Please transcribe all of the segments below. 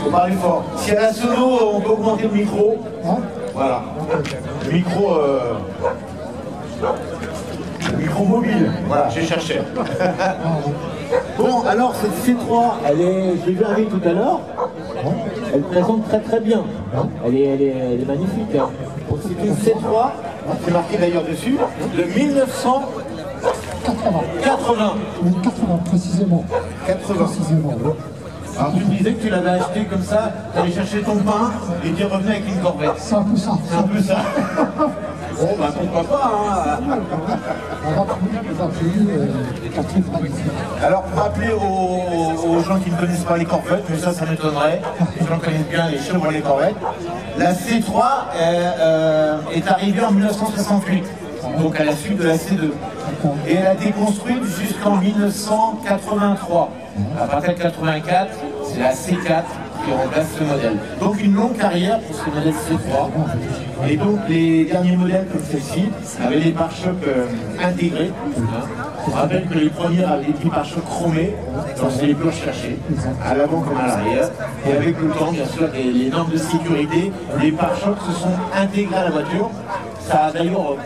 Faut parler fort. Si elle a solo, on peut augmenter le micro. Hein? Voilà. Le micro... micro mobile. Voilà, j'ai cherché. Bon, alors cette C3, elle est... Je l'ai vu arriver tout à l'heure. Elle présente très très bien. Elle est magnifique. Hein. C'est une C3, c'est marqué d'ailleurs dessus, de 1980. 80, précisément. 80. Précisément, oui. Alors tu me disais que tu l'avais acheté comme ça, tu allais chercher ton pain et tu revenais avec une corvette. C'est un peu ça. C'est un peu ça. Bon, bah pourquoi pas, hein. Alors, rappeler aux gens qui ne connaissent pas les corvettes, mais ça m'étonnerait, les gens connaissent bien les Chevrolet Corvette. La C3 est arrivée en 1968, donc à la suite de la C2. Et elle a été construite jusqu'en 1983. À partir de 84, c'est la C4 qui remplace ce modèle. Donc une longue carrière pour ce modèle C3. Et donc les derniers modèles comme celle-ci avaient des pare-chocs intégrés. Je rappelle que les premiers avaient des pare-chocs chromés, donc c'est les plus recherchés, à l'avant comme à l'arrière. Et avec le temps, bien sûr, les normes de sécurité, les pare-chocs se sont intégrés à la voiture. Ça a d'ailleurs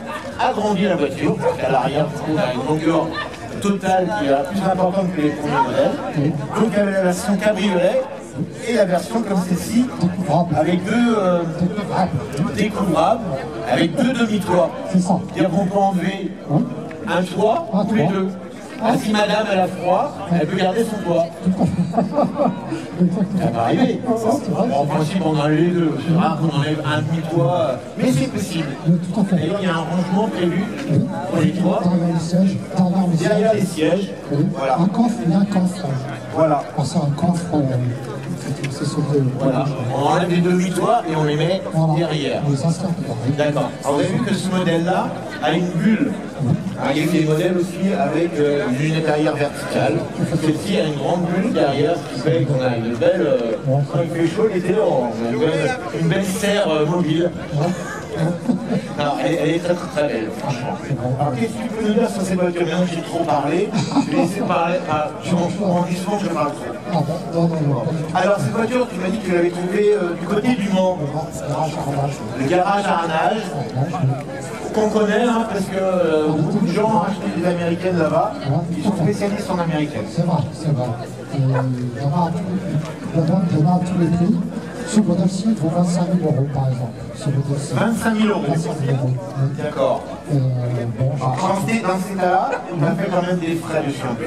agrandi la voiture, à l'arrière, on a une longueur totale qui est plus importante que les premiers modèles. Donc il y avait la version cabriolet et la version comme celle-ci, avec deux découvrables, avec deux demi-toits. C'est-à-dire qu'on peut enlever un toit tous les deux. Ah, si madame elle a froid, elle peut garder son toit. Ça va arriver. En principe, on enlève les deux. C'est rare qu'on enlève un demi-toit, mais c'est possible. D'ailleurs, il y a un rangement prévu pour les toits. Derrière les sièges. Voilà. Un coffre et un coffre. Voilà. C'est un coffre. Voilà. On enlève les demi-toits et on les met derrière. D'accord. Alors, vous avez vu que ce modèle-là a une bulle. Il y a eu des modèles aussi avec une lunette arrière verticale. Celle-ci a une grande bulle derrière, ce qui fait qu'on a une belle... quand il fait chaud, l'été, on a une belle serre mobile. Alors, elle est très très belle, franchement. Alors, qu'est-ce que tu peux nous dire sur cette voiture? Maintenant, j'ai trop parlé. Je vais laisser parler. Je m'en dis souvent que je parle trop. Alors, cette voiture, tu m'as dit que tu l'avais trouvée du côté du Mans. Le garage à Arnage. Qu'on connaît, hein, parce que beaucoup de gens ont acheté des américaines là-bas. Ils sont spécialistes en américaines. C'est vrai, c'est vrai. Il y en a à tous les prix. Ce modèle-ci, il vaut 25 000 € par exemple. 25 000 €. D'accord. Dans ces cas-là, on a fait quand même des frais dessus un peu.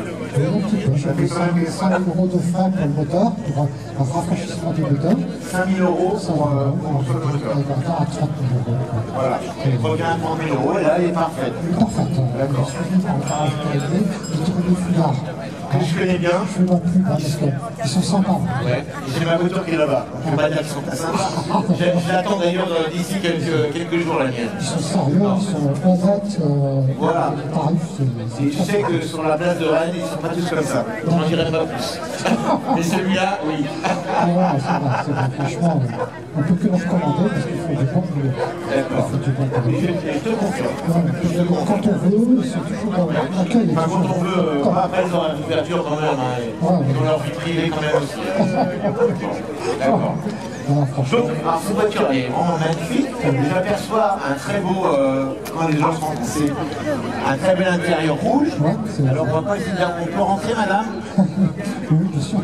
Ça fait quand même 5 000 € de frais pour le moteur, pour un rafraîchissement du moteur. 5 000 € pour ce moteur. Elle va à 30 000 €. Voilà. Elle revient à 30 000 € et là, elle est parfaite. Elle est parfaite. D'accord. Que je connais bien. Je ne vois plus parce qu'ils sont sympas. Ouais. J'ai ma voiture qui est là-bas. Je ne peux pas dire qu'ils sont pas sympas. Je l'attends d'ailleurs d'ici quelques jours la mienne. Ils sont sérieux, ils sont honnêtes. Voilà. Les tarifs, et tu sais que sur la place de Rennes, ils ne sont pas tous comme ça. Je n'en dirai pas plus. Mais celui-là, oui. Voilà, c'est vrai. Franchement, on ne peut que le recommander parce qu'il faut du bon boulot. D'accord. Je te confirme. Quand on veut, c'est toujours l'accueil. Enfin, quand on veut, après ils ont la couverture quand même, hein, ils ont leur vie privée quand même aussi. D'accord. Donc, alors, cette voiture elle est vraiment magnifique. J'aperçois un très beau, quand les gens sont passés, un très bel intérieur rouge. Alors on va pas essayer de dire, on peut rentrer madame? Oui, bien sûr.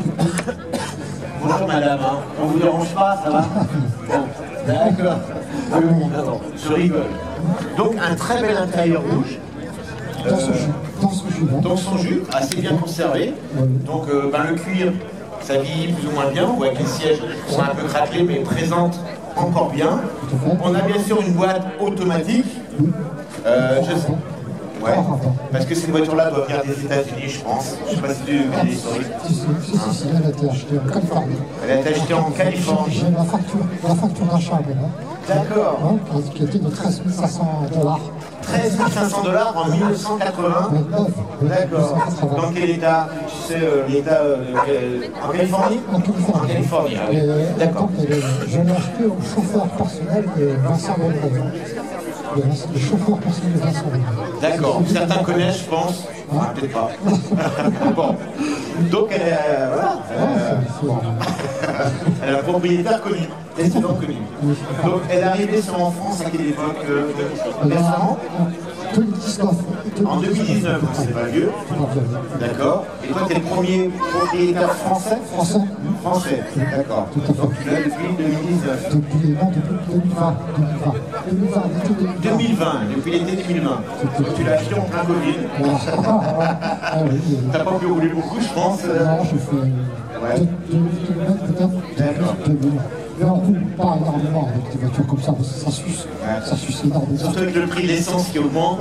Bonjour madame, hein. On vous dérange pas, ça va? Bon, d'accord. Je rigole. Donc un très bel intérieur rouge. Dans son jus, assez bien conservé. Donc le cuir, ça vieillit plus ou moins bien. On voit que les sièges sont un peu craquelés mais présentent encore bien. On a bien sûr une boîte automatique. Je sais. Ouais, parce que cette voiture-là doit venir des États-Unis, je pense. Je ne sais pas si tu connais l'historique. Si, elle a été achetée en Californie. Elle a été achetée en Californie. J'ai la facture d'achat maintenant. D'accord. Qui était de 13 500 $. 13 500 $ en 1980. D'accord. Dans quel état? Tu sais, l'état en Californie? En Californie. En Californie, oui. D'accord. Je l'ai acheté au chauffeur personnel de Vincent Monroe. Le chauffeur pense qu'il est Vincent Régnier. D'accord. Certains connaissent, je pense. Ah, peut-être pas. Bon. Donc, elle est, voilà. Elle est propriétaire connue. Descendant connu. Donc, elle est arrivée en France à quelle époque récemment 2019. En 2019, donc c'est pas vieux. D'accord. Et toi, tu es le premier propriétaire français Français. Français, d'accord. Tout à fait. Donc, tu l'as depuis 2019 Depuis 2020. 2020, depuis l'été 2020. Donc, tu l'as acheté en plein Covid. T'as pas pu rouler beaucoup, je pense. Non, j'ai fait 2000 km peut-être. D'accord. Mais on roule pas énormément avec des voitures comme ça, parce que ça suce énormément. Surtout avec le prix de l'essence qui augmente.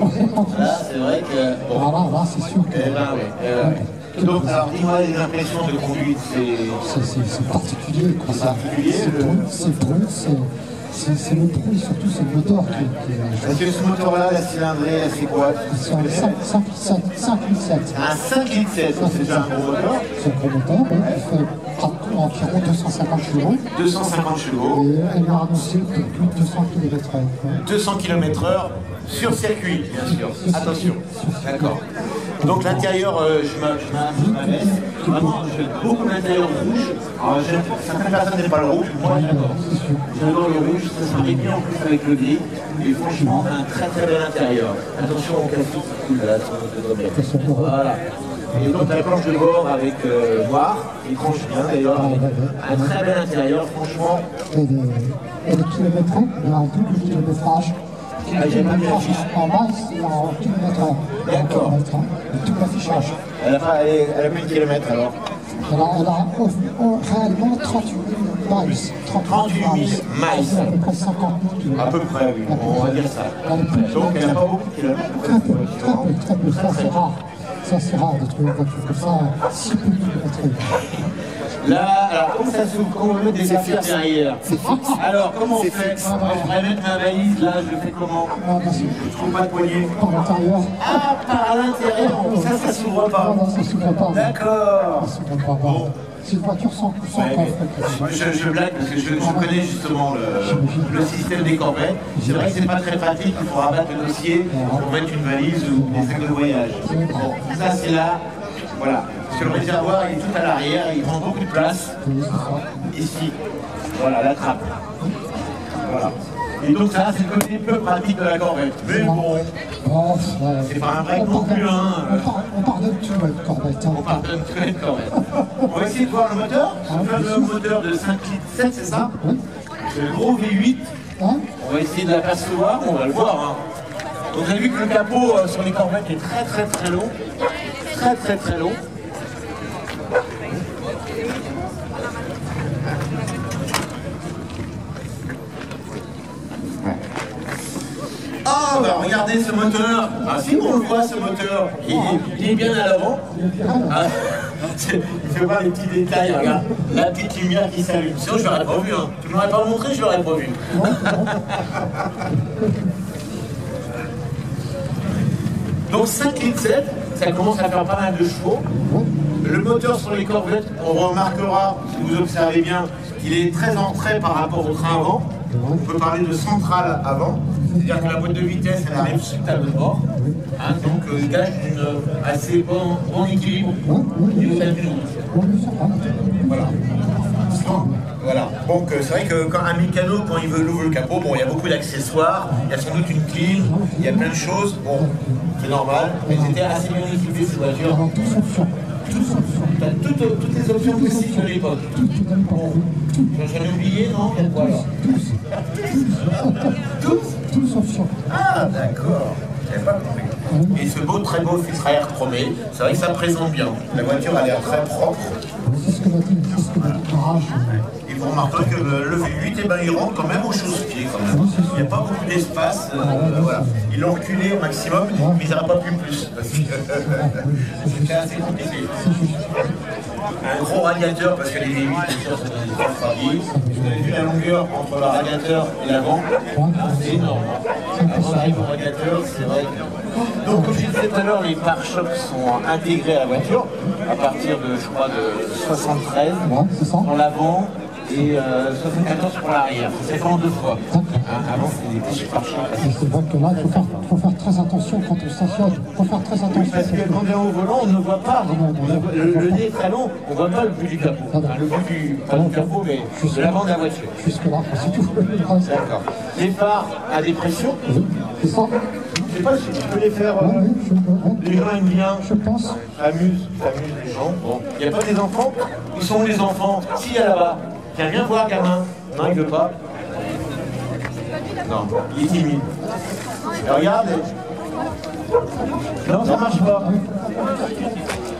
Là, c'est vrai que. Bon. Voilà, c'est sûr que. Eh ben, ouais. Donc, alors, dis-moi les impressions de conduite, c'est particulier. Quoi. C'est particulier. C'est le bruit, c'est le bruit, surtout c'est le moteur qui est. Est-ce que ce moteur-là, la cylindrée, elle fait quoi? C'est un 5,7. Un 5,7, c'est déjà un gros moteur. C'est un gros moteur, il fait environ 250 chevaux. 250 chevaux. Et elle m'a annoncé plus de 200 km/h. 200 km/h sur circuit, bien sûr. Attention. D'accord. Donc l'intérieur, je m'abaisse. Vraiment, j'aime beaucoup l'intérieur rouge. Alors, certaines personnes n'aiment pas le rouge, moi j'adore. J'adore le rouge, ça se marie bien en plus avec le gris. Et franchement, un très très bel intérieur. Attention au café qui coule là, sur notre Voilà. Et donc la planche de bord avec noir, il tranche bien d'ailleurs, un très bel intérieur, franchement. Et les kilométrés, il y a un double kilométrage. En masse et en kilomètre. D'accord. Tout l'affichage. Elle a plus de kilomètres alors. Elle a réellement 38 000 miles. 38 000 miles. À peu près 50 000 km. À peu près, oui. On va dire ça. Donc elle n'a pas beaucoup de kilomètres. Très peu. Ça c'est rare. Ça c'est rare de trouver une voiture comme ça, si peu de kilomètres. Là, alors comment ça s'ouvre? Comment on met des affaires derrière? Alors comment on fait? Je voudrais mettre ma valise là, je fais comment? Je trouve pas de poignée. Par l'intérieur. Ah, par l'intérieur. Ça s'ouvre pas. Non, ça s'ouvre pas. D'accord. Ça s'ouvre pas. Bon. C'est une voiture sans coffre. Je blague parce que je connais justement le système des corvettes. C'est vrai que c'est pas très pratique, il faut rabattre le dossier pour mettre une valise ou des sacs de voyage. Bon, ça c'est là, voilà. Parce que le réservoir il est tout à l'arrière, il prend beaucoup de place. Ici, voilà, la trappe. Voilà. Et donc ça, c'est le côté peu pratique de la corvette. Mais bon, c'est pas un vrai non plus, hein. On pardonne tout à une corvette. On pardonne tout à une corvette. On va essayer de voir le moteur. Ce fameux moteur de 5,7 litres, c'est ça? C'est le gros V8. On va essayer de l'apercevoir, on va le voir. Hein. Donc vous avez vu que le capot sur les corvettes est très long. Très long. Ah bah regardez ce moteur. Ah si on le voit ce moteur, il est bien à l'avant. Ah, il fait pas les petits détails, regarde. La petite lumière qui s'allume. Sinon je l'aurais pas vu, hein. Tu ne m'aurais pas montré, je l'aurais pas vu. Donc 5,7 litres, ça commence à faire pas mal de chevaux. Le moteur sur les corvettes, on remarquera, si vous observez bien, qu'il est très entré par rapport au train avant. On peut parler de centrale avant, c'est-à-dire que la boîte de vitesse, elle arrive sur le tableau de bord. Hein, donc gage d'une assez bon équilibre du fait d'une route. Voilà. Donc c'est vrai que quand un mécano, quand il veut ouvrir le capot, bon, il y a beaucoup d'accessoires, il y a sans doute une clim, il y a plein de choses. Bon, c'est normal, mais c'était assez bien équipé cette voiture. T'as toutes les options possibles de l'époque. Bon, j'en ai oublié, non? Voilà. Tous options. Ah, d'accord. J'avais pas compris. Et ce très beau filtre à air chromé, c'est vrai que ça présente bien. La voiture a l'air très propre. C'est ce que m'a dit le garage. Et vous remarquerez que le V8, eh ben, il rentre quand même au chausse-pied. Il n'y a pas beaucoup d'espace. Voilà. Ils l'ont reculé au maximum, mais ils n'auraient pas pu plus. C'était assez compliqué. Un gros radiateur, parce que les V8, bien sûr, c'est des grosses radiers. Vous avez vu la longueur entre le radiateur et l'avant? C'est énorme. Avant d'arriver au radiateur, c'est vrai que... Donc, comme je disais tout à l'heure, les pare-chocs sont intégrés à la voiture à partir de, je crois, de 73. C'est ça. Dans l'avant, et 74 pour l'arrière. C'est fait en 2 fois. Hein, avant, c'était des super chers. C'est vrai que là, il faut faire très attention quand on stationne. Il faut faire très attention. Oui, parce que quand on est au volant, on ne voit pas. Le nez est très long, on ne voit pas le bout du capot. Enfin, le bout du, pas du capot, mais de l'avant de la voiture. Jusque-là, c'est tout. D'accord. Les phares à dépression. Oui, c'est ça. Je ne sais pas si tu peux les faire. Les gens aiment bien. Je pense. S'amusent les gens. Bon. Il n'y a pas des enfants. Où sont les enfants? Si, il y a là-bas. Tiens, viens voir, gamin. Non, il ne veut pas. Non, il est timide. Et regarde. Non, ça ne marche pas.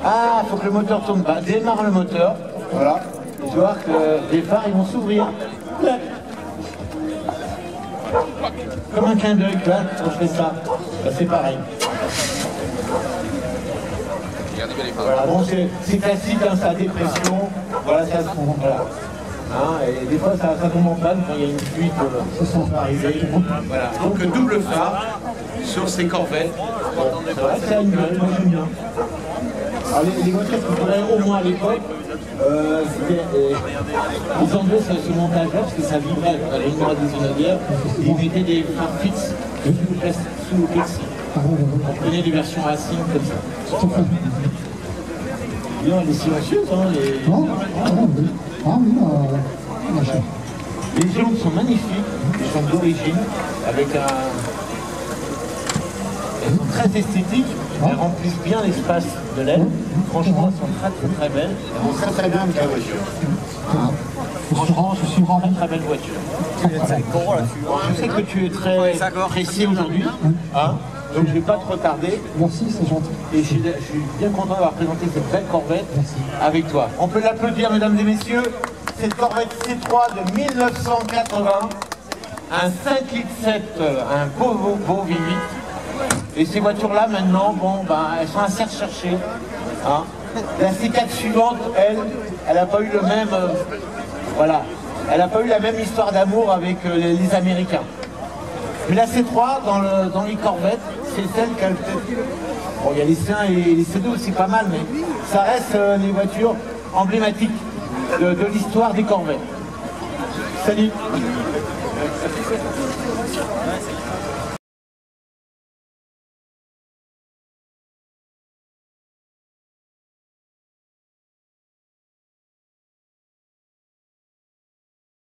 Ah, il faut que le moteur tourne pas. Démarre le moteur. Voilà. Et tu vois que les phares, ils vont s'ouvrir. Comme un clin d'œil, là, quand je fais ça, bah, c'est pareil. Voilà, bon, c'est classique, hein, ça, dépression, voilà, ça, voilà. Hein, et des fois, ça tombe en panne quand il y a une fuite, ça peut arriver. Voilà, donc double phare sur ces Corvettes. Bon, c'est vrai que ça a une gueule, moi j'aime bien. Alors les voitures qu'on connaît au moins à l'époque, ils enlevaient ce montage-là parce que ça vibrait à l'univers des guerre. Ils mettaient des phares fixes sous le plexi. On prenait des versions racing comme ça. Bien, elle est silencieuse, hein, les... Non, les jantes sont magnifiques, les jantes d'origine, avec un... Elles sont très esthétiques, elles remplissent bien l'espace de l'aile. Franchement, elles sont très belles. Elles vont très bien avec la voiture. Franchement, je suis vraiment très belle voiture. Je sais que tu es très pressé aujourd'hui, hein, donc je ne vais pas te retarder. Merci, c'est gentil. Et je suis bien content d'avoir présenté cette belle Corvette avec toi. On peut l'applaudir, mesdames et messieurs. Cette Corvette C3 de 1980, un 5,7 litres, un beau V8. Et ces voitures-là, maintenant, bon, ben, elles sont assez recherchées. Hein. La C4 suivante, elle n'a pas eu le même... voilà. Elle n'a pas eu la même histoire d'amour avec les Américains. Mais la C3, dans les Corvettes, c'est celle qu'elle peut-être... Bon, il y a les C1 et les C2 aussi pas mal, mais ça reste les voitures emblématiques de l'histoire des Corvettes. Salut.